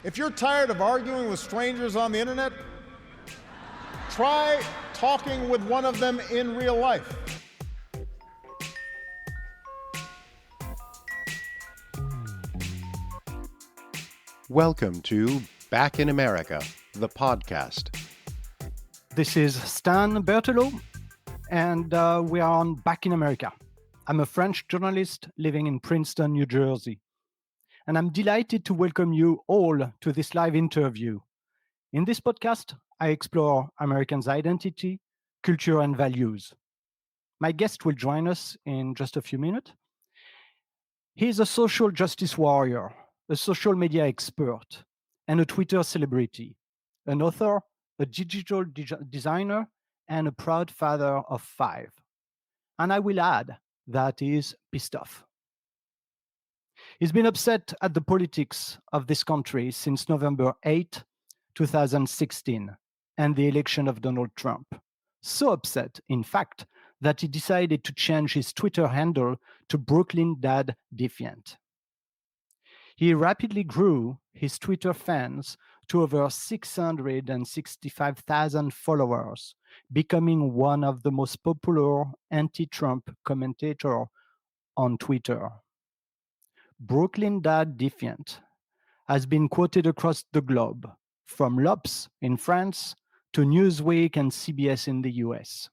If you're tired of arguing with strangers on the internet, try talking with one of them in real life. Welcome to Back in America, the podcast. This is Stan Berthelot, and we are on Back in America. I'm a French journalist living in Princeton, New Jersey, and I'm delighted to welcome you all to this live interview. In this podcast, I explore Americans' identity, culture, and values. My guest will join us in just a few minutes. He's a social justice warrior, a social media expert, and a Twitter celebrity, an author, a digital designer, and a proud father of 5. And I will add that he is pissed off. He's been upset at the politics of this country since November 8, 2016, and the election of Donald Trump. So upset, in fact, that he decided to change his Twitter handle to Brooklyn Dad Defiant. He rapidly grew his Twitter fans to over 665,000 followers, becoming one of the most popular anti-Trump commentators on Twitter. Brooklyn Dad Defiant has been quoted across the globe, from L'Obs in France to Newsweek and CBS in the US.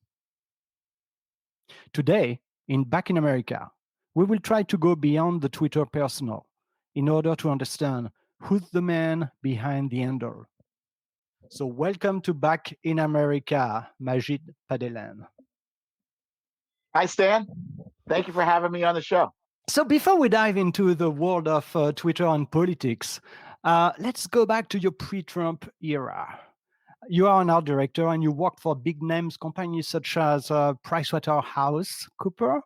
Today, in Back in America, we will try to go beyond the Twitter personal in order to understand who's the man behind the handle. So welcome to Back in America, Majid Padellan. Hi, Stan. Thank you for having me on the show. So before we dive into the world of Twitter and politics, let's go back to your pre-Trump era. You are an art director and you worked for big names companies such as PricewaterhouseCoopers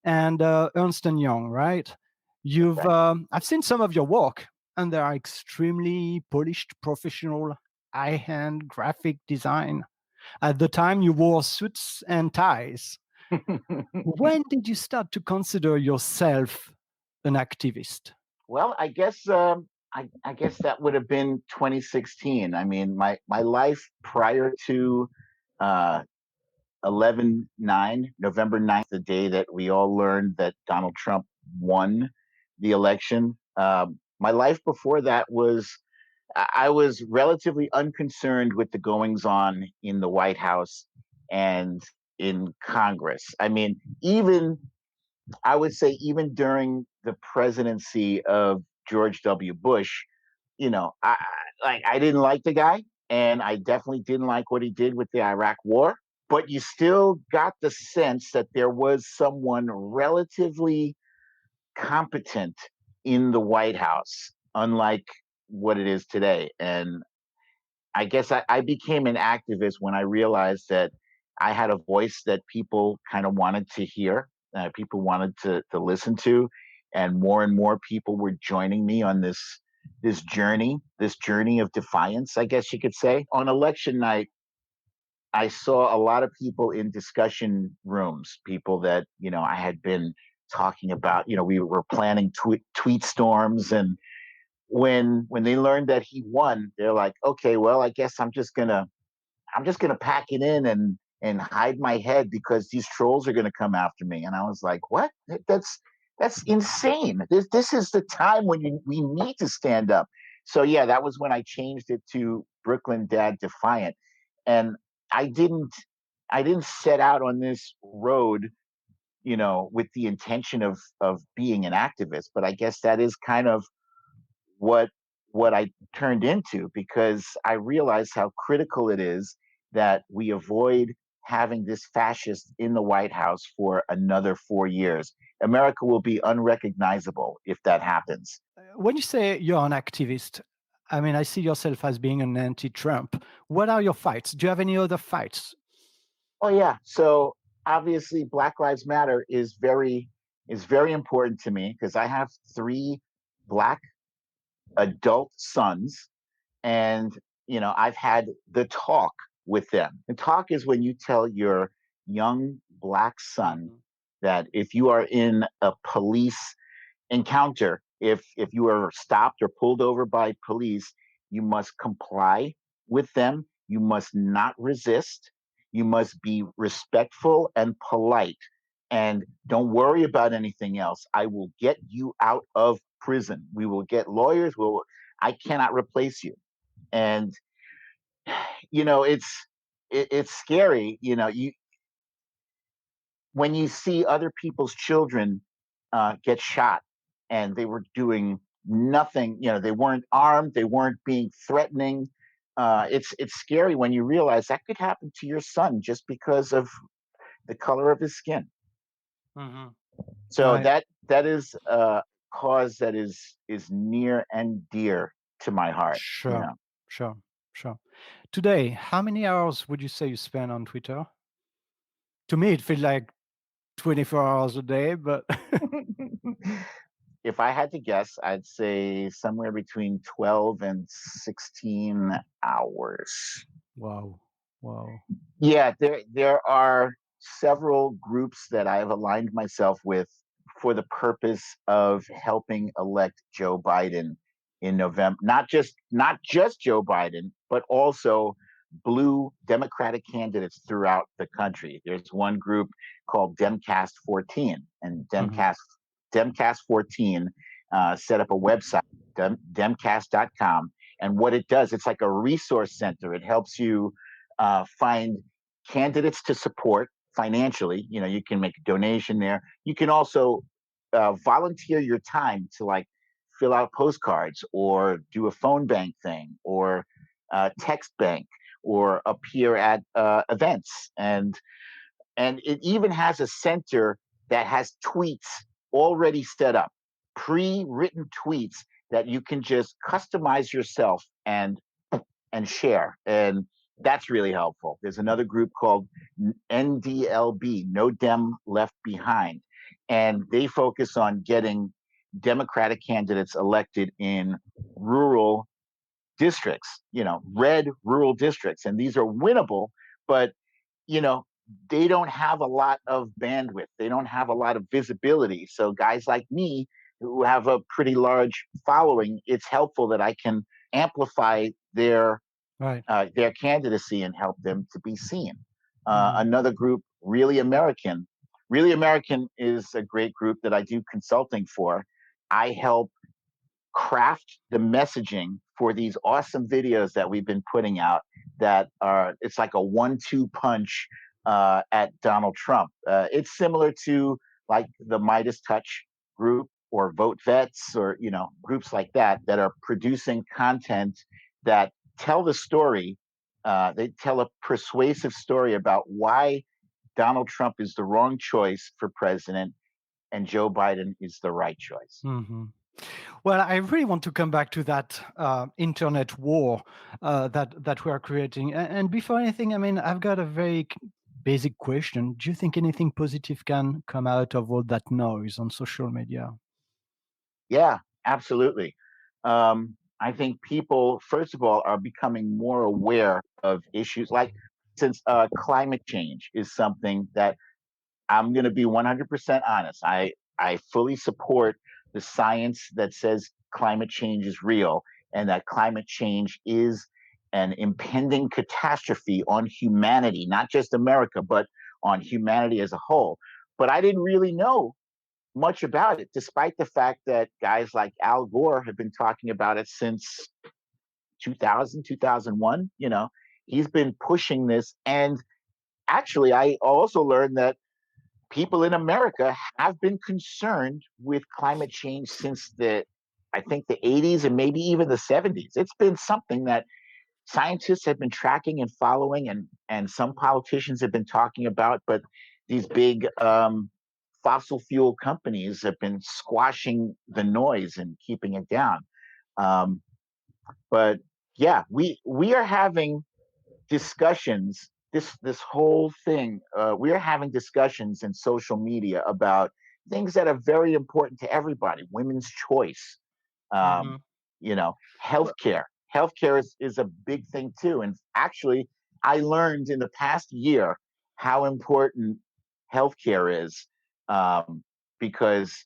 and Ernst & Young, right? I've seen some of your work, and they are extremely polished, professional, high-end graphic design. At the time, you wore suits and ties. When did you start to consider yourself an activist? Well, I guess that would have been 2016. I mean, my life prior to 11/9, November 9th, the day that we all learned that Donald Trump won the election. My life before that I was relatively unconcerned with the goings on in the White House and in Congress. I mean, I would say even during the presidency of George W. Bush, I didn't like the guy, and I definitely didn't like what he did with the Iraq War. But you still got the sense that there was someone relatively competent in the White House, unlike what it is today. And I guess I became an activist when I realized that I had a voice that people kind of wanted to hear, people wanted to listen to, and more people were joining me on this journey of defiance, I guess you could say. On election night, I saw a lot of people in discussion rooms, people that, I had been talking about, we were planning tweet storms. And when they learned that he won, they're like, okay, well, I guess I'm just gonna pack it in and hide my head because these trolls are gonna come after me. And I was like, what? That's insane. This is the time when we need to stand up. So yeah, that was when I changed it to Brooklyn Dad Defiant. And I didn't set out on this road, with the intention of being an activist, but I guess that is kind of what I turned into, because I realized how critical it is that we avoid having this fascist in the White House for another 4 years. America will be unrecognizable if that happens. When you say you're an activist, I mean, I see yourself as being an anti-Trump. What are your fights? Do you have any other fights? Oh yeah. So obviously Black Lives Matter is very important to me, because I have 3 Black adult sons, and I've had the talk with them. The talk is when you tell your young Black son that if you are in a police encounter, If you are stopped or pulled over by police, you must comply with them. You must not resist. You must be respectful and polite. And don't worry about anything else. I will get you out of prison. We will get lawyers. I cannot replace you. And it's scary. You when you see other people's children get shot and they were doing nothing, they weren't armed, they weren't being threatening. It's scary when you realize that could happen to your son just because of the color of his skin. Mm-hmm. So that is a cause that is near and dear to my heart. Sure, sure, sure. Today, how many hours would you say you spend on Twitter? To me, it feels like 24 hours a day, but If I had to guess, I'd say somewhere between 12 and 16 hours. wow, wow. Yeah, there are several groups that I've aligned myself with for the purpose of helping elect Joe Biden in November. Not just Joe Biden, but also blue Democratic candidates throughout the country. There's one group called Demcast 14, and Mm-hmm. Demcast 14 set up a website, demcast.com. And what it does, it's like a resource center. It helps you find candidates to support financially. You can make a donation there. You can also volunteer your time to like fill out postcards or do a phone bank thing or text bank or appear at events. And it even has a center that has tweets already set up, pre-written tweets that you can just customize yourself and share. And that's really helpful. There's another group called NDLB, No Dem Left Behind, and they focus on getting Democratic candidates elected in rural districts, red rural districts. And these are winnable, but you know, they don't have a lot of bandwidth. They don't have a lot of visibility. So guys like me who have a pretty large following, it's helpful that I can amplify Right. their candidacy and help them to be seen. Mm-hmm. Another group, Really American. Really American is a great group that I do consulting for. I help craft the messaging for these awesome videos that we've been putting out that are it's like a 1-2 punch at Donald Trump. It's similar to like the Midas Touch group or Vote Vets or groups like that are producing content that tell the story. They tell a persuasive story about why Donald Trump is the wrong choice for president and Joe Biden is the right choice. Mm-hmm. Well, I really want to come back to that internet war that we are creating. And before anything, I mean, I've got a very basic question. Do you think anything positive can come out of all that noise on social media? Yeah, absolutely. I think people, first of all, are becoming more aware of issues like, since climate change is something that I'm going to be 100% honest. I fully support the science that says climate change is real and that climate change is an impending catastrophe on humanity, not just America, but on humanity as a whole. But I didn't really know much about it, despite the fact that guys like Al Gore have been talking about it since 2000, 2001. He's been pushing this. And actually, I also learned that people in America have been concerned with climate change since I think the 80s and maybe even the 70s. It's been something that scientists have been tracking and following, and some politicians have been talking about, but these big fossil fuel companies have been squashing the noise and keeping it down. Um, but yeah, we are having discussions. This whole thing, we are having discussions in social media about things that are very important to everybody. Women's choice, Mm-hmm. um, healthcare. Healthcare is a big thing too. And actually, I learned in the past year how important healthcare is, because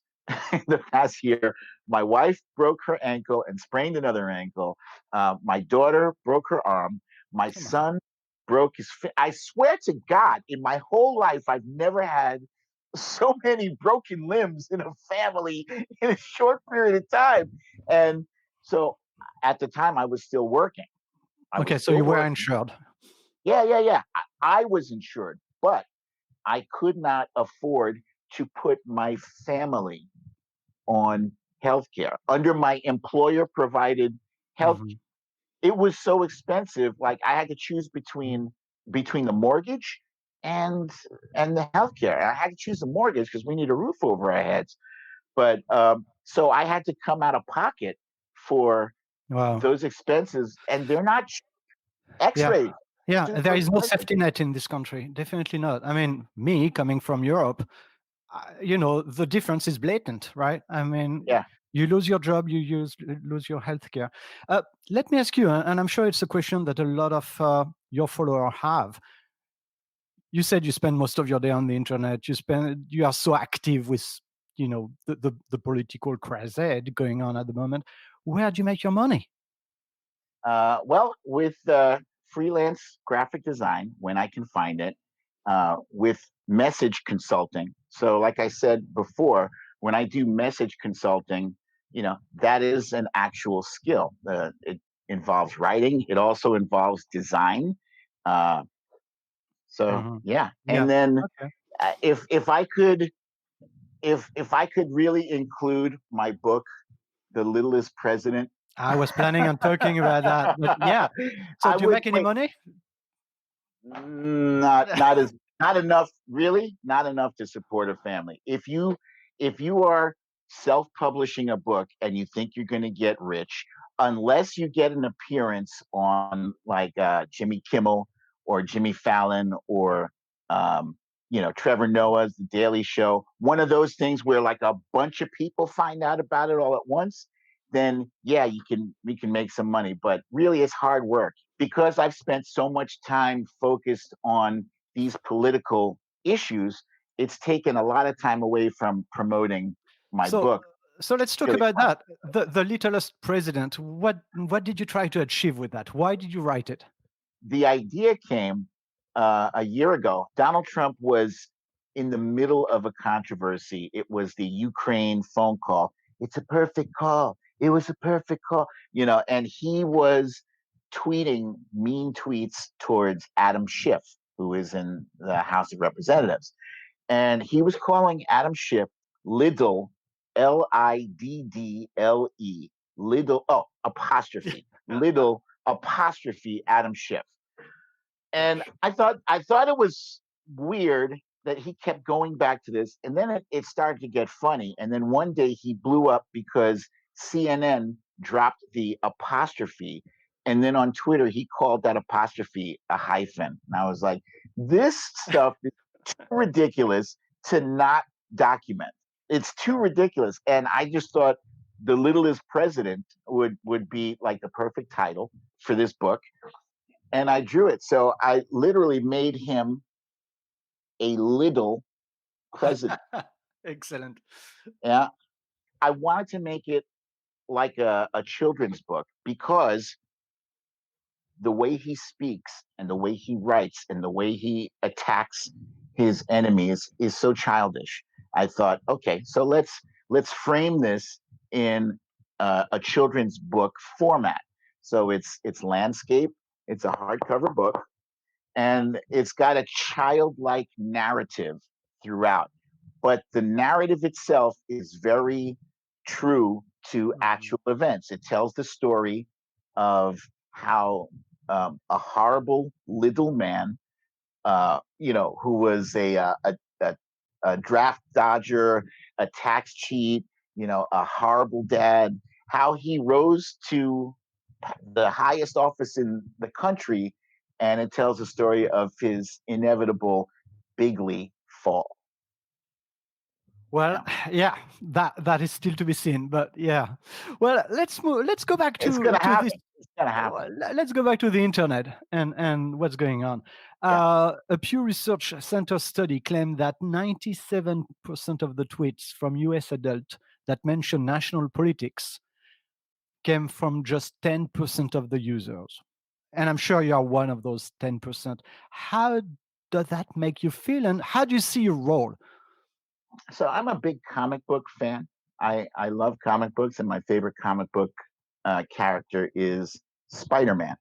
in the past year. My wife broke her ankle and sprained another ankle. My daughter broke her arm. My Come on. son broke his. I swear to God, in my whole life, I've never had so many broken limbs in a family in a short period of time. And so at the time, I was still working. I was Okay, so still you were working. insured. Yeah. I was insured, but I could not afford to put my family on healthcare under my employer provided health. Mhm. It was so expensive. Like I had to choose between the mortgage and the healthcare. I had to choose the mortgage because we need a roof over our heads. But so I had to come out of pocket for Wow. those expenses, and they're not Yeah. X-rays. Yeah, there Super is no expensive. safety net in this country. Definitely not. I mean, me coming from Europe, the difference is blatant, right? I mean, Yeah. you lose your job, lose your healthcare. Let me ask you, and I'm sure it's a question that a lot of your followers have. You said you spend most of your day on the internet. You are so active with, the political crusade going on at the moment. Where do you make your money? Well, with freelance graphic design, when I can find it, with message consulting. So, like I said before, when I do message consulting, that is an actual skill. It involves writing. It also involves design. Uh, so, Mhm. yeah. Yeah. And then Okay. if I could if I could really include my book, The Littlest President, I was planning on talking about that, but yeah. So I do you would make any wait. money? Not enough, really, not enough to support a family. If you are self-publishing a book and you think you're going to get rich, unless you get an appearance on like Jimmy Kimmel or Jimmy Fallon or Trevor Noah's The Daily Show, one of those things where like a bunch of people find out about it all at once, then yeah, we can make some money. But really, it's hard work because I've spent so much time focused on these political issues. It's taken a lot of time away from promoting my So book. so let's It's talk really about fun. that. The littlest president. What did you try to achieve with that? Why did you write it? The idea came a year ago. Donald Trump was in the middle of a controversy. It was the Ukraine phone call. It's a perfect call. It was a perfect call, and he was tweeting mean tweets towards Adam Schiff, who is in the House of Representatives. And he was calling Adam Schiff Liddle, Liddle, Liddle, oh, apostrophe, Liddle, apostrophe Adam Schiff. And I thought it was weird that he kept going back to this, and then it started to get funny. And then one day he blew up because CNN dropped the apostrophe, and then on Twitter he called that apostrophe a hyphen. And I was like, this stuff is too ridiculous to not document. It's too ridiculous, and I just thought the littlest president would be like the perfect title for this book, and I drew it. So I literally made him a little president. Excellent. Yeah. I wanted to make it like a children's book because the way he speaks and the way he writes and the way he attacks his enemies is so childish. I thought, okay, so let's frame this in a children's book format. So it's landscape. It's a hardcover book, and it's got a childlike narrative throughout. But the narrative itself is very true to Mhm. actual events. It tells the story of how a horrible little man, who was a draft dodger, a tax cheat, a horrible dad, how he rose to the highest office in the country, and it tells the story of his inevitable bigly fall. Well, Yeah. yeah, that is still to be seen, but yeah. Well, let's move. Let's go back It's to gonna to this. happen. It's going to happen. Let's go back to the internet and what's going on. Yeah. A Pew Research Center study claimed that 97% of the tweets from US adults that mention national politics came from just 10% of the users. And I'm sure you are one of those 10%. How does that make you feel? And how do you see your role? So I'm a big comic book fan. I love comic books, and my favorite comic book character is Spider-Man.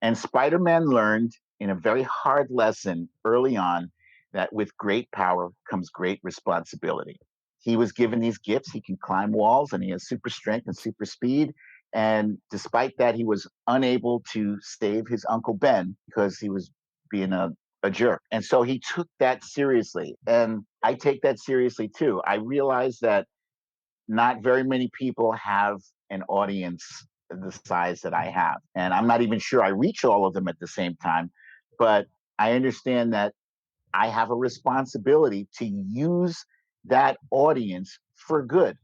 And Spider-Man learned in a very hard lesson early on that with great power comes great responsibility. He was given these gifts. He can climb walls and he has super strength and super speed. And despite that, he was unable to save his Uncle Ben because he was being a jerk. And so he took that seriously. And I take that seriously too. I realize that not very many people have an audience the size that I have. And I'm not even sure I reach all of them at the same time. But I understand that I have a responsibility to use that audience for good,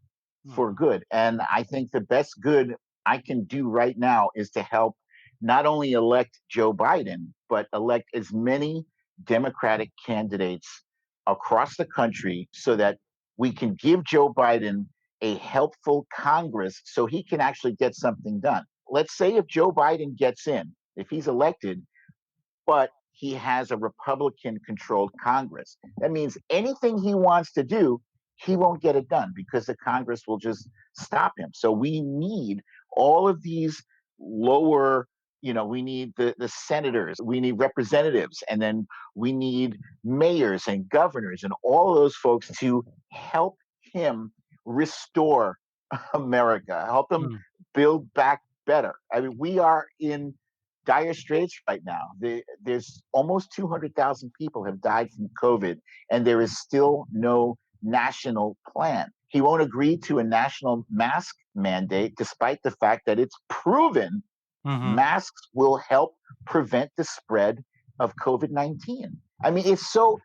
for good. And I think the best good I can do right now is to help not only elect Joe Biden, but elect as many Democratic candidates across the country so that we can give Joe Biden a helpful Congress so he can actually get something done. Let's say if Joe Biden gets in, if he's elected, but he has a Republican controlled Congress. That means anything he wants to do, he won't get it done because the Congress will just stop him. So we need all of these lower, we need the senators, we need representatives, and then we need mayors and governors and all of those folks to help him restore America, help him build back better. I mean, we are in dire straits right now. There's almost 200,000 people have died from COVID, and there is still no national plan. He won't agree to a national mask mandate, despite the fact that it's proven masks will help prevent the spread of COVID-19. I mean, it's so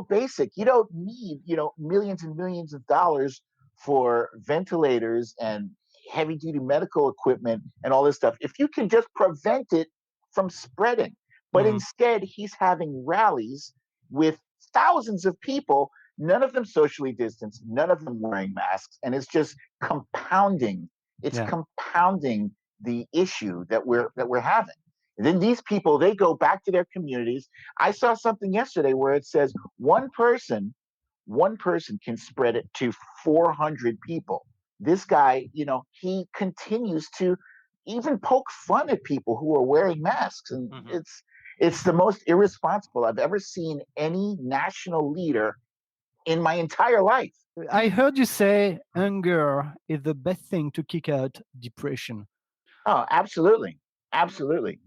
basic. You don't need, millions and millions of dollars for ventilators and heavy duty medical equipment and all this stuff. If you can just prevent it from spreading. But instead, he's having rallies with thousands of people, none of them socially distanced, none of them wearing masks, and it's just compounding. It's compounding the issue that we're having. And then these people, they go back to their communities. I saw something yesterday where it says one person can spread it to 400 people. This guy, he continues to even poke fun at people who are wearing masks. And it's the most irresponsible I've ever seen any national leader in my entire life. I heard you say anger is the best thing to kick out depression. Oh, absolutely. Absolutely.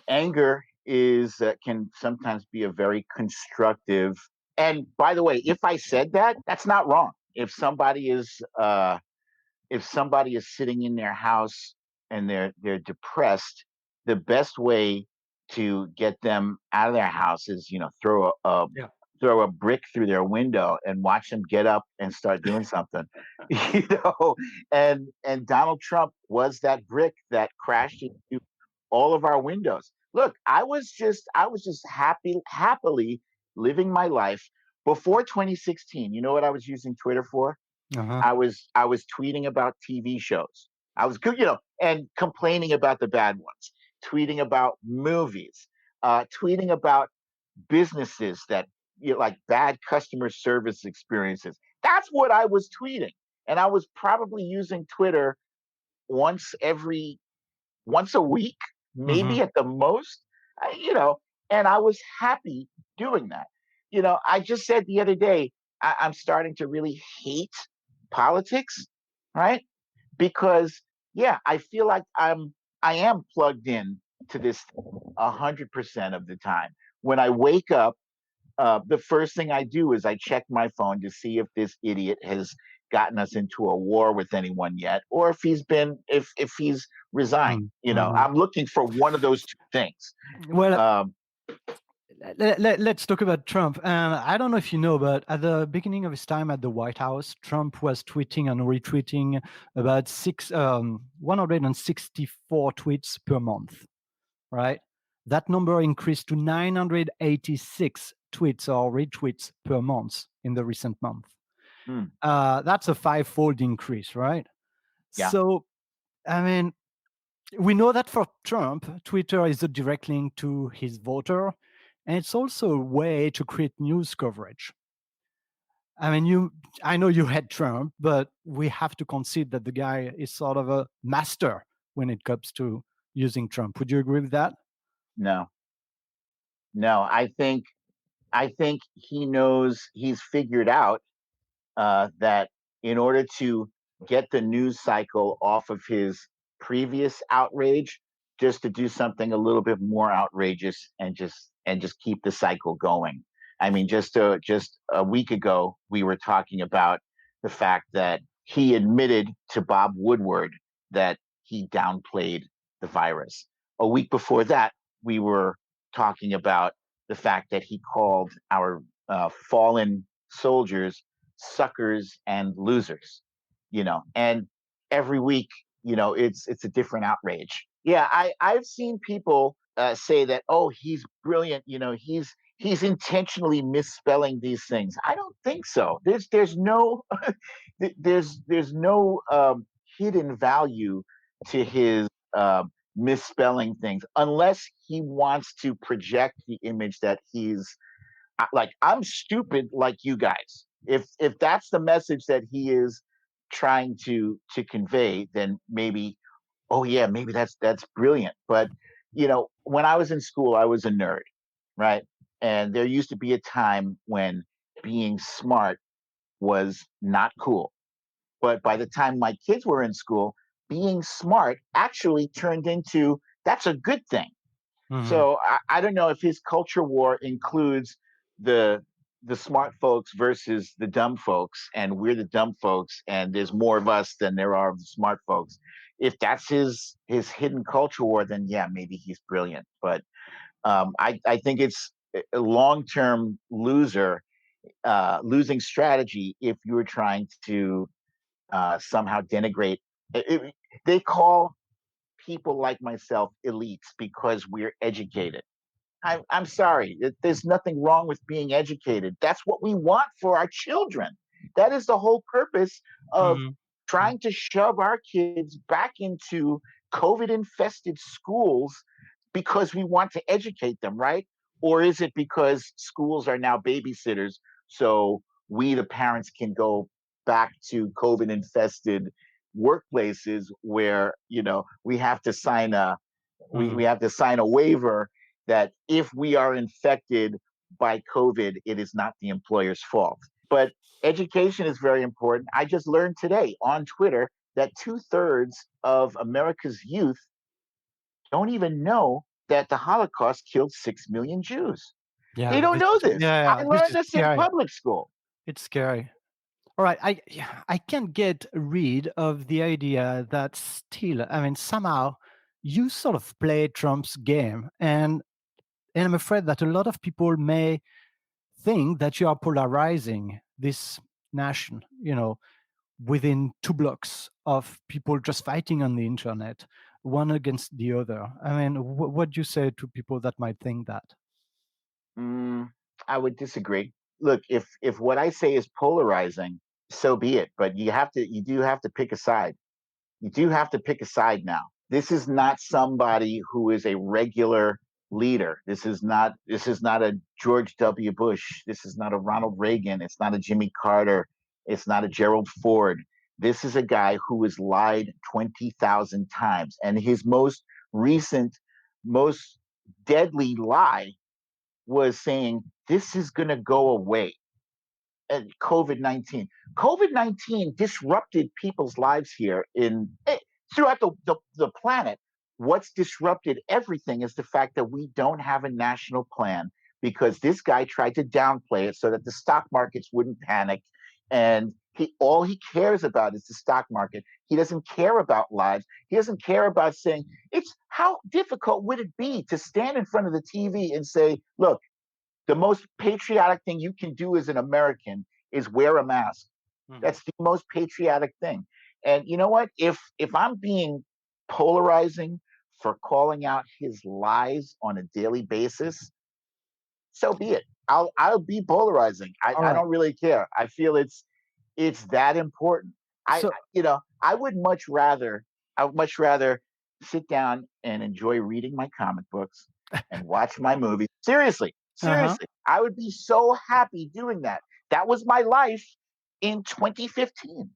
Anger can sometimes be a very constructive. And by the way, if I said that, that's not wrong. If somebody is sitting in their house and they're depressed, the best way to get them out of their house is, throw a brick through their window and watch them get up and start doing something. And Donald Trump was that brick that crashed into all of our windows. Look, I was just happily living my life before 2016. You know what I was using Twitter for? I was tweeting about TV shows. I was, and complaining about the bad ones, tweeting about movies, tweeting about businesses that, like bad customer service experiences. That's what I was tweeting. And I was probably using Twitter once a week, maybe at the most, and I was happy doing that. I just said the other day, I'm starting to really hate politics, right? Because I feel like I am plugged in to this 100% of the time. When I wake up, the first thing I do is I check my phone to see if this idiot has gotten us into a war with anyone yet, or if he's resigned. I'm looking for one of those two things. Well, Let's talk about Trump. And I don't know if you know, but at the beginning of his time at the White House, Trump was tweeting and retweeting about 164 tweets per month, right? That number increased to 986 tweets or retweets per month in the recent month. Hmm. That's a five-fold increase, right? Yeah. So, I mean, we know that for Trump, Twitter is a direct link to his voter, and it's also a way to create news coverage. I mean, I know you had Trump, but we have to concede that the guy is sort of a master when it comes to using Trump. Would you agree with that? No, no. I think he knows, he's figured out that in order to get the news cycle off of his previous outrage, just to do something a little bit more outrageous and just keep the cycle going. I mean, just a week ago, we were talking about the fact that he admitted to Bob Woodward that he downplayed the virus. A week before that, we were talking about the fact that he called our fallen soldiers suckers and losers, and every week, it's a different outrage. Yeah, I've seen people say that, oh, he's brilliant, he's intentionally misspelling these things. I don't think so. There's no there's no hidden value to his misspelling things, unless he wants to project the image that he's like, I'm stupid like you guys. If that's the message that he is trying to convey, then maybe, oh yeah, maybe that's brilliant. But when I was in school, I was a nerd, right? And there used to be a time when being smart was not cool. But by the time my kids were in school, being smart actually turned into, that's a good thing. Mhm. So I don't know if his culture war includes the the smart folks versus the dumb folks, and we're the dumb folks, and there's more of us than there are of the smart folks. If that's his hidden culture war, then yeah, maybe he's brilliant. But I think it's a long term losing strategy if you were trying to somehow denigrate. They call people like myself elites because we're educated. I'm sorry. There's nothing wrong with being educated. That's what we want for our children. That is the whole purpose of Mhm. trying to shove our kids back into COVID infested schools, because we want to educate them, right? Or is it because schools are now babysitters? So we, the parents, can go back to COVID infested workplaces where, we have to sign we Mhm. have to sign a waiver that if we are infected by COVID, it is not the employer's fault. But education is very important. I just learned today on Twitter that 2/3 of America's youth don't even know that the Holocaust killed 6 million Jews. They Yeah, don't this know is this. yeah, I yeah, this learned is this in scary. public school. It's scary. All right, I can't get rid of the idea that still, I mean, somehow you sort of play Trump's game, and I'm afraid that a lot of people may think that you are polarizing this nation, within two blocks of people just fighting on the internet, one against the other. I mean, what do you say to people that might think that? Mm, I would disagree. Look, if what I say is polarizing, so be it. But you do have to pick a side. You do have to pick a side now. This is not somebody who is a regular leader. This is not a George W. Bush. This is not a Ronald Reagan. It's not a Jimmy Carter. It's not a Gerald Ford. This is a guy who has lied 20,000 times. And his most recent, most deadly lie was saying this is going to go away. And COVID-19. COVID-19 disrupted people's lives here throughout the planet. What's disrupted everything is the fact that we don't have a national plan, because this guy tried to downplay it so that the stock markets wouldn't panic. And all he cares about is the stock market. He doesn't care about lives. He doesn't care about saying, it's how difficult would it be to stand in front of the TV and say, look, The most patriotic thing you can do as an American is wear a mask. Mhm. That's the most patriotic thing. And you know what? If I'm being polarizing for calling out his lies on a daily basis, so be it. I'll be polarizing. All I right. don't really care. I feel it's that important. So You know, I would much rather sit down and enjoy reading my comic books and watch my movies. Seriously, uh-huh. seriously. I would be so happy doing that. That was my life in 2015.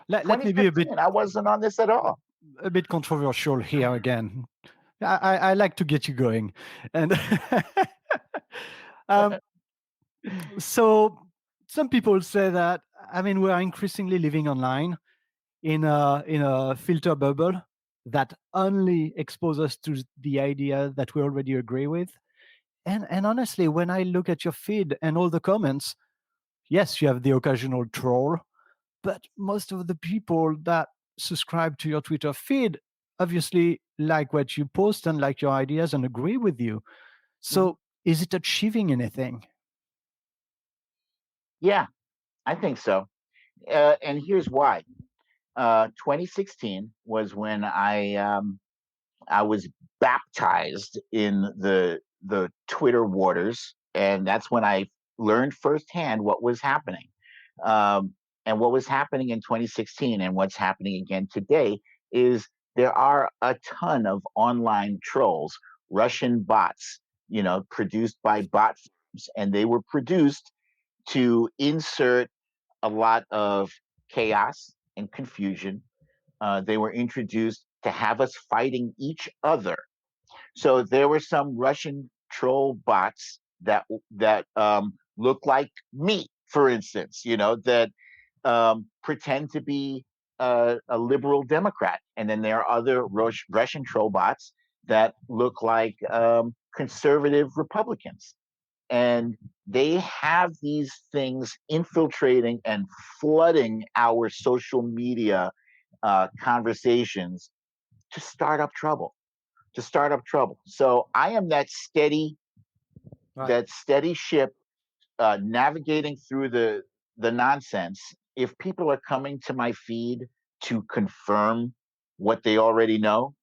Let me be 2015, I wasn't on this at all. a bit controversial here again. I like to get you going, and um, so some people say that, I mean, we are increasingly living online in a filter bubble that only exposes us to the idea that we already agree with. And honestly, when I look at your feed and all the comments, yes, you have the occasional troll, but most of the people that subscribe to your Twitter feed obviously like what you post and like your ideas and agree with you. Mhm. So is it achieving anything? Yeah, I think so. And here's why. 2016 was when I was baptized in the Twitter waters, and that's when I learned firsthand what was happening. Um, and what was happening in 2016 and what's happening again today is there are a ton of online trolls, Russian bots, you know, produced by bot firms, and they were produced to insert a lot of chaos and confusion. They were introduced to have us fighting each other. So there were some Russian troll bots that look like me, for instance, you know, that pretend to be a liberal Democrat, and then there are other Russian troll bots that look like conservative Republicans, and they have these things infiltrating and flooding our social media conversations to start up trouble. To start up trouble. So I am Right. that steady ship navigating through the nonsense. If people are coming to my feed to confirm what they already know,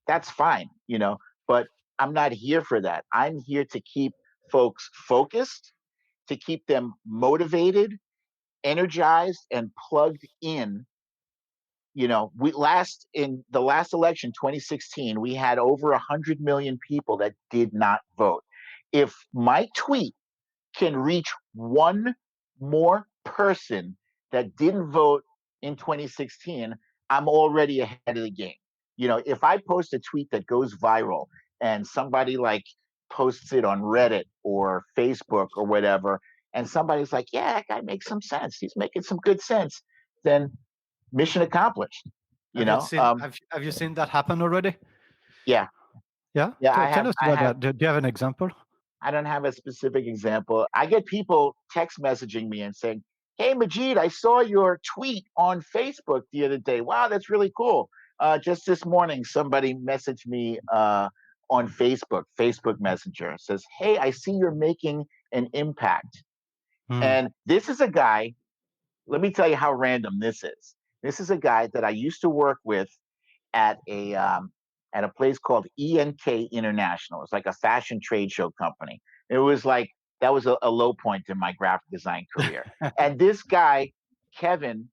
that's fine, you know. But I'm not here for that. I'm here to keep folks focused, to keep them motivated, energized, and plugged in. You know, we last in the last election, 2016, we had over 100 million people that did not vote. If my tweet can reach one more person that didn't vote in 2016, I'm already ahead of the game. You know, if I post a tweet that goes viral and somebody like posts it on Reddit or Facebook or whatever, and somebody's like, yeah, that guy makes some sense. He's making some good sense. Then mission accomplished. You know, Have you seen that happen already? yeah, Yeah. yeah. Tell us I about have that. Do you have an example? I don't have a specific example. I get people text messaging me and saying, "Hey, Majid, I saw your tweet on Facebook the other day. Wow, that's really cool. Just this morning, somebody messaged me on Facebook Messenger, says, "Hey, I see you're making an impact." Hmm. And this is a guy. Let me tell you how random this is. This is a guy that I used to work with at a place called ENK International. It's like a fashion trade show company. It was like that was a low point in my graphic design career. And this guy, Kevin,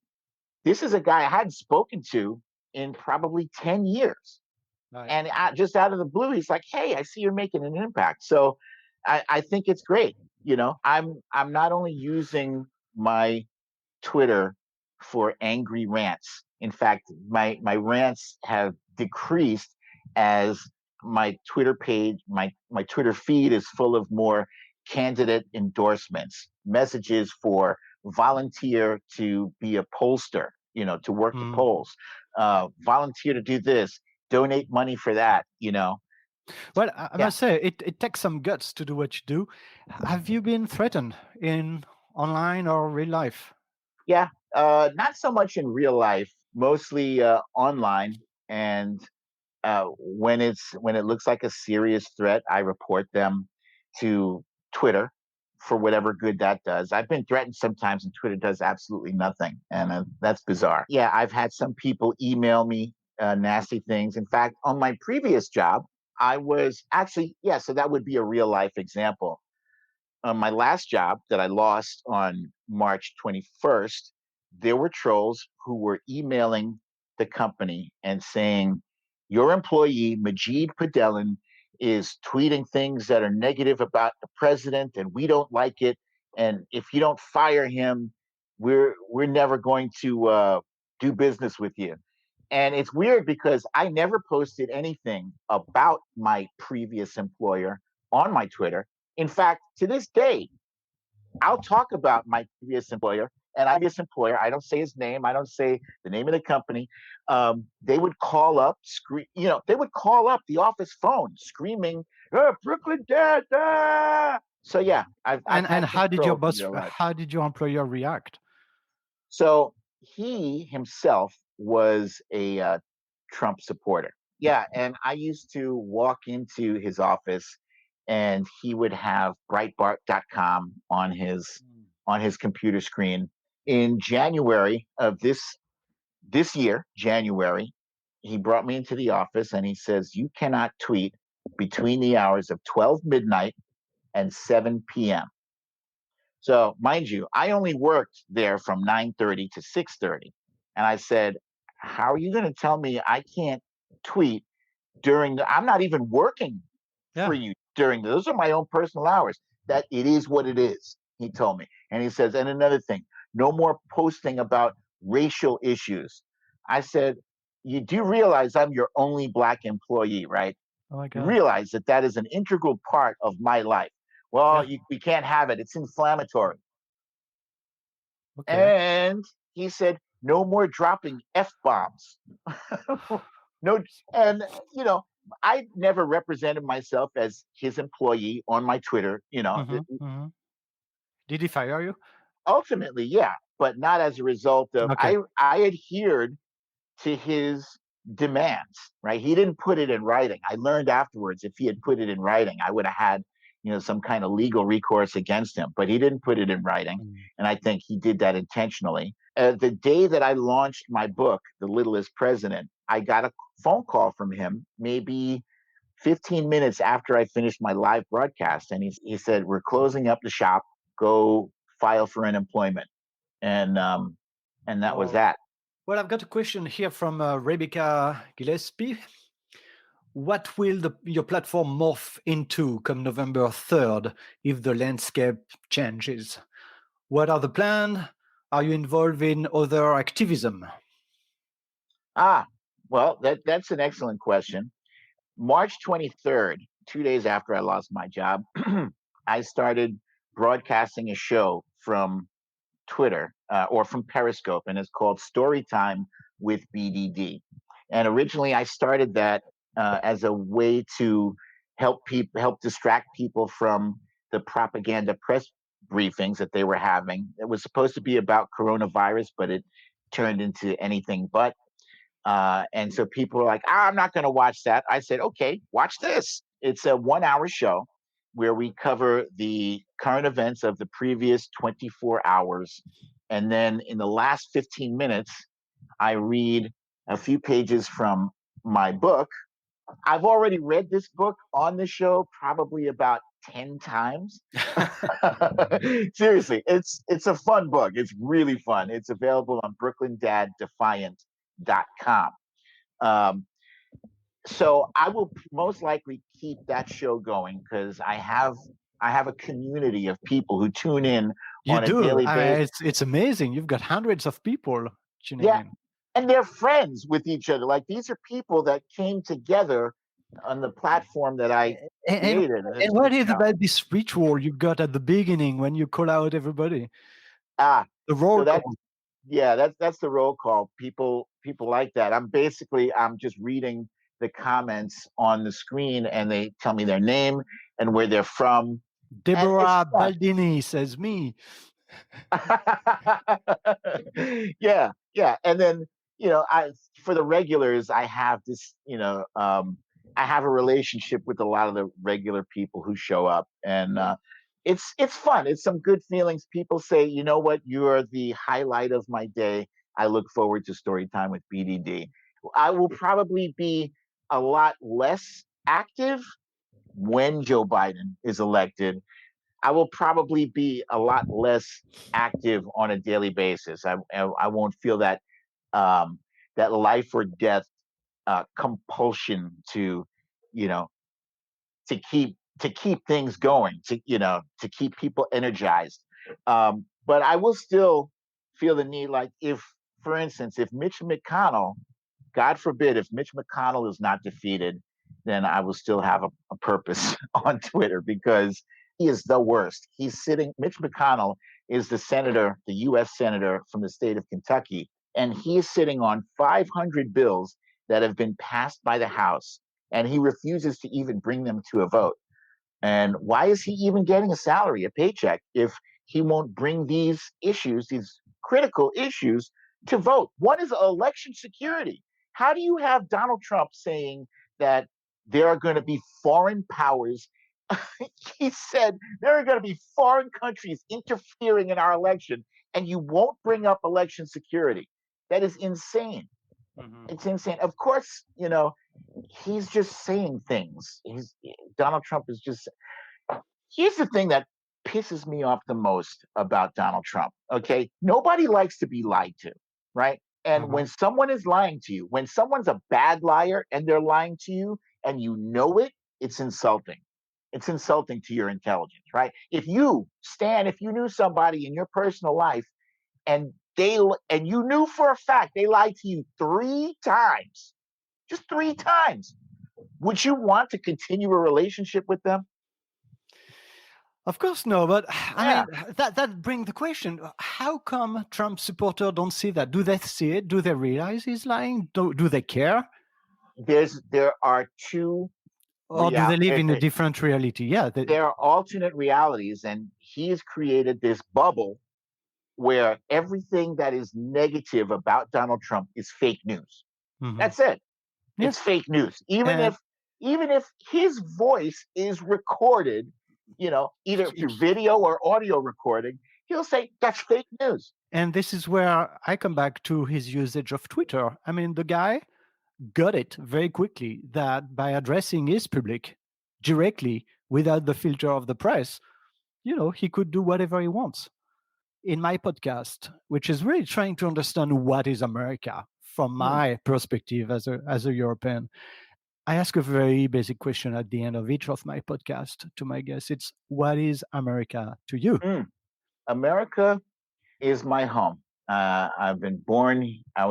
this is a guy I hadn't spoken to in probably 10 years. Right. And just out of the blue, he's like, "Hey, I see you're making an impact." So I think it's great. You know, I'm not only using my Twitter for angry rants. In fact, my rants have decreased as my Twitter page, my Twitter feed is full of more candidate endorsements, messages for volunteer to be a pollster, you know, to work the Hmm. polls, volunteer to do this, donate money for that, you know. Well, I Yeah, must say, it takes some guts to do what you do. Have you been threatened in online or real life? yeah. Not so much in real life, mostly online. And when it looks like a serious threat, I report them to Twitter. for whatever good that does. I've been threatened sometimes, and Twitter does absolutely nothing, and that's bizarre. Yeah, I've had some people email me nasty things. In fact, on my previous job, I was actually, yeah, so that would be a real life example. On my last job that I lost on March 21st, there were trolls who were emailing the company and saying, your employee, Majid Padellan, is tweeting things that are negative about the president, and we don't like it. And if you don't fire him, we're never going to do business with you. And it's weird because I never posted anything about my previous employer on my Twitter. In fact, to this day, I'll talk about my previous employer and previous employer. I don't say his name. I don't say the name of the company. They would call up, they would call up the office phone screaming, Brooklyn Dad. Ah! So yeah, I've And had some trolls in real life. how did your employer react? So he himself was a Trump supporter. Yeah, and I used to walk into his office, and he would have Breitbart.com on his computer screen. In January of this year, January, he brought me into the office and he says, "You cannot tweet between the hours of 12 midnight and 7 p.m." So, mind you, I only worked there from 9:30 to 6:30. And I said, "How are you going to tell me I can't tweet I'm not even working for Yeah. you during those are my own personal hours. That it is what it is," he told me. And he says, "And another thing, no more posting about racial issues." I said, "You do realize I'm your only black employee, right? Oh my You God. realize that that is an integral part of my life." Well, Yeah. we can't have it. It's inflammatory. Okay. And he said, "No more dropping F bombs." No, and I never represented myself as his employee on my Twitter. Hmm. Did he fire you? Ultimately, yeah, but not as a result of Okay. I adhered to his demands, right? He didn't put it in writing. I learned afterwards if he had put it in writing, I would have had, some kind of legal recourse against him, but he didn't put it in writing. Mm. And I think he did that intentionally. The day that I launched my book, The Littlest President, I got a phone call from him maybe 15 minutes after I finished my live broadcast. And he said, "We're closing up the shop. Go file for unemployment." And that was Wow. that. Well, I've got a question here from Rebecca Gillespie. What will your platform morph into come November 3rd if the landscape changes? What are the plans? Are you involved in other activism? Well, that's an excellent question. March 23rd, 2 days after I lost my job, I started broadcasting a show from Twitter or from Periscope, and it's called Storytime with BDD. And originally, I started that as a way to help distract people from the propaganda press briefings that they were having. It was supposed to be about coronavirus, but it turned into anything but. And so people were like, I'm not going to watch that. I said, okay, watch this. It's a 1 hour show where we cover the current events of the previous 24 hours. And then in the last 15 minutes, I read a few pages from my book. I've already read this book on the show probably about 10 times. Seriously, it's a fun book. It's really fun. It's available on brooklynDadDefiant.com. Um, so I will most likely keep that show going because I have a community of people who tune in You on a do. daily basis. It's amazing. You've got hundreds of people tuning Yeah, in. and they're friends with each other. Like these are people that came together on the platform that I And, created. and what is about this ritual you got at the beginning when you call out everybody? Ah, The so roll that's call. yeah, that's the roll call. People like that. I'm just reading the comments on the screen, and they tell me their name and where they're from, and it's Deborah fun. Baldini says me. Yeah, yeah. And then, I for the regulars, I have this, I have a relationship with a lot of the regular people who show up. And it's fun. It's some good feelings. People say, you know what, you're the highlight of my day. I look forward to story time with BDD. I will probably be a lot less active when Joe Biden is elected. I will probably be a lot less active on a daily basis. I won't feel that life or death compulsion to, you know, to keep things going, to keep people energized. But I will still feel the need, like if, for instance, if Mitch McConnell, God forbid, if Mitch McConnell is not defeated, then I will still have a purpose on Twitter because he is the worst. Mitch McConnell is the senator, the U.S. senator from the state of Kentucky, and he is sitting on 500 bills that have been passed by the House, and he refuses to even bring them to a vote. And why is he even getting a salary, a paycheck, if he won't bring these issues, these critical issues, to vote? One is election security. How do you have Donald Trump saying that there are going to be foreign powers? He said there are going to be foreign countries interfering in our election, and you won't bring up election security. That is insane. Mhm. It's insane. Of course, he's just saying things. Donald Trump is just. Here's the thing that pisses me off the most about Donald Trump. Okay, nobody likes to be lied to, right? And Uh-huh. when someone is lying to you, when someone's a bad liar and they're lying to you, and you know it, it's insulting. It's insulting to your intelligence, right? If you knew somebody in your personal life and you knew for a fact they lied to you 3 times, just 3 times, would you want to continue a relationship with them? Of course, no, but I Yeah. mean that brings the question: how come Trump supporters don't see that? Do they see it? Do they realize he's lying? Do they care, There are two or do real they live in a different reality? Yeah, there are alternate realities, and he has created this bubble where everything that is negative about Donald Trump is fake news. mhm. That's it. Yeah, It's fake news. and Even if his voice is recorded, either through video or audio recording, he'll say that's fake news. and this is where I come back to his usage of Twitter. I mean, the guy got it very quickly that by addressing his public directly without the filter of the press, he could do whatever he wants. In my podcast, which is really trying to understand what is America from Hmm. my perspective as a European, I ask a very basic question at the end of each of my podcast to my guests. It's, what is America to you? Mm. America is my home. I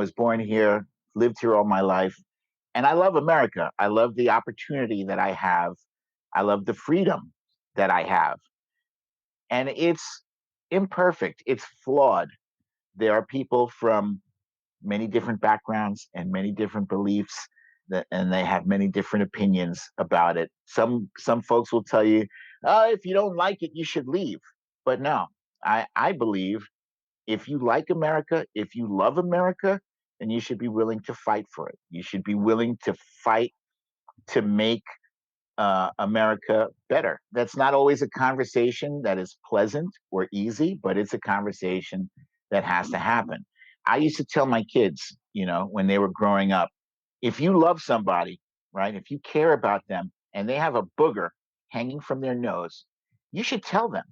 was born here, lived here all my life, and I love America. I love the opportunity that I have. I love the freedom that I have. And it's imperfect, it's flawed. There are people from many different backgrounds and many different beliefs and they have many different opinions about it. Some folks will tell you, if you don't like it, you should leave. But no, I believe if you like America, if you love America, then you should be willing to fight for it. You should be willing to fight to make America better. That's not always a conversation that is pleasant or easy, but it's a conversation that has to happen. I used to tell my kids, when they were growing up, if you love somebody, right, if you care about them and they have a booger hanging from their nose, you should tell them.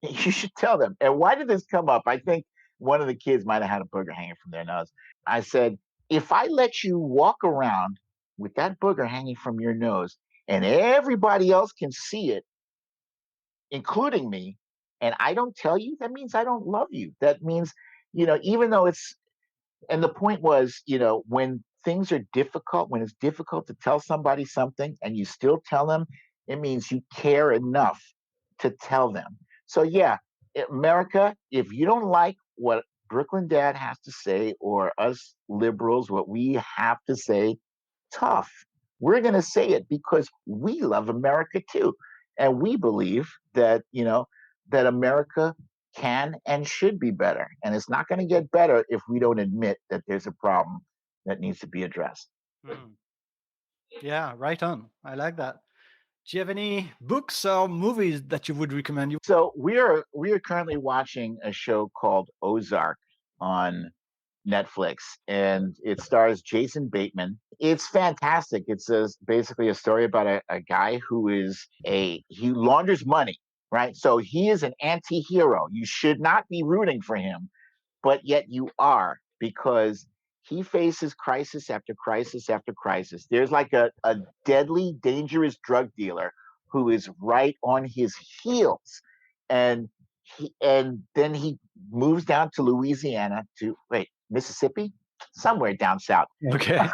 You should tell them. And why did this come up? I think one of the kids might have had a booger hanging from their nose. I said, if I let you walk around with that booger hanging from your nose and everybody else can see it, including me, and I don't tell you, that means I don't love you. That means, even though and the point was, when things are difficult, when it's difficult to tell somebody something and you still tell them, it means you care enough to tell them. So, yeah, America, if you don't like what Brooklyn Dad has to say or us liberals, what we have to say, tough. We're going to say it because we love America too. And we believe that, that America can and should be better. And it's not going to get better if we don't admit that there's a problem that needs to be addressed. Mhm. Yeah, right on. I like that. Do you have any books or movies that you would recommend? So we are currently watching a show called Ozark on Netflix, and it stars Jason Bateman. It's fantastic. Basically a story about a guy who he launders money, right? So he is an anti-hero. You should not be rooting for him, but yet you are, because he faces crisis after crisis after crisis. There's like a deadly, dangerous drug dealer who is right on his heels. And then he moves down to Louisiana to Mississippi, somewhere down south. Okay.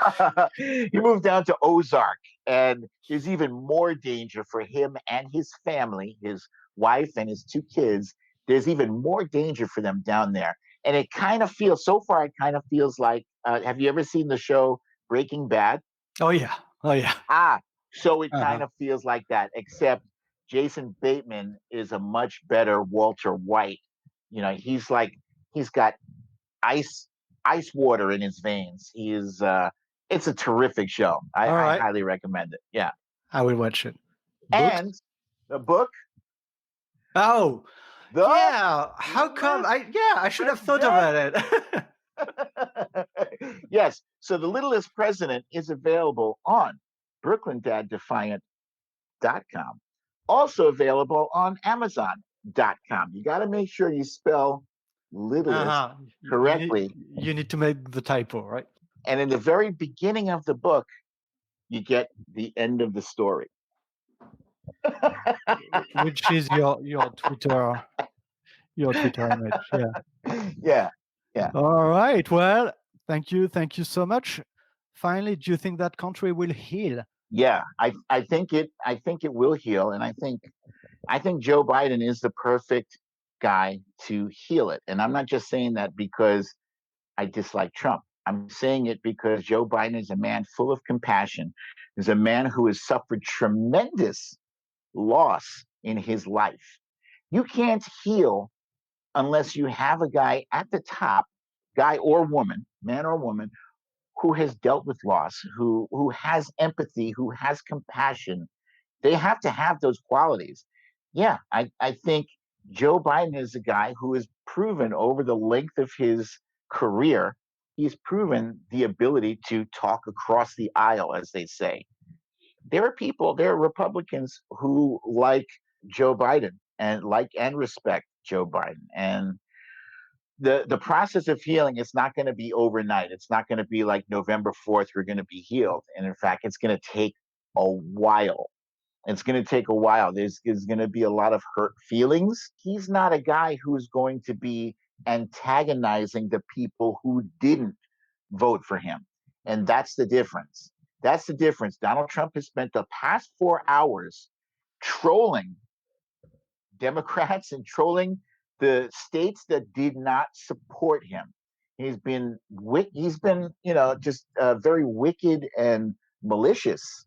He moved down to Ozark, and there's even more danger for him and his family, his wife and his two kids. There's even more danger for them down there. And it kind of feels, so far, it kind of feels like, have you ever seen the show Breaking Bad? Oh, yeah. Oh, yeah. So it kind of feels like that, except Jason Bateman is a much better Walter White. He's got ice water in his veins. It's a terrific show. I highly recommend it. Yeah. I will watch it. Books? And the book. Oh, yeah. How come? I should have thought about it. Yes. So The Littlest President is available on BrooklynDadDefiant.com. Also available on Amazon.com. You got to make sure you spell littlest correctly. You need to make the typo, right? And in the very beginning of the book, you get the end of the story. Which is your Twitter image. Yeah. All right. Well, thank you so much. Finally, do you think that country will heal? Yeah, I think it will heal, and I think Joe Biden is the perfect guy to heal it. And I'm not just saying that because I dislike Trump. I'm saying it because Joe Biden is a man full of compassion. He's a man who has suffered tremendous loss in his life. You can't heal unless you have a guy at the top, guy or woman, man or woman, who has dealt with loss, who has empathy, who has compassion. They have to have those qualities. Yeah, I think Joe Biden is a guy who has proven over the length of his career, he's proven the ability to talk across the aisle, as they say. There are Republicans who like Joe Biden and respect Joe Biden. And the process of healing is not going to be overnight. It's not going to be like November 4th, we're going to be healed. And in fact, it's going to take a while. It's going to take a while. There's going to be a lot of hurt feelings. He's not a guy who's going to be antagonizing the people who didn't vote for him. And that's the difference. That's the difference. Donald Trump has spent the past 4 hours trolling Democrats and trolling the states that did not support him. He's been, just very wicked and malicious.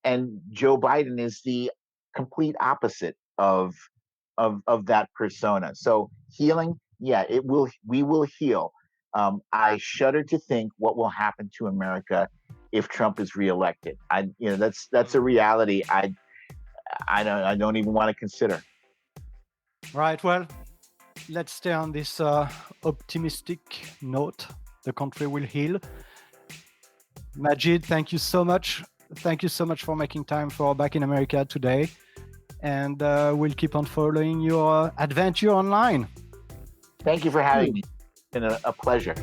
And Joe Biden is the complete opposite of that persona. So healing, yeah, we will heal. I shudder to think what will happen to America if Trump is reelected. That's a reality I don't even want to consider. Right. Well, let's stay on this optimistic note. The country will heal. Majid, thank you so much. Thank you so much for making time for Back in America today. And we'll keep on following your adventure online. Thank you for having me. It's been a pleasure.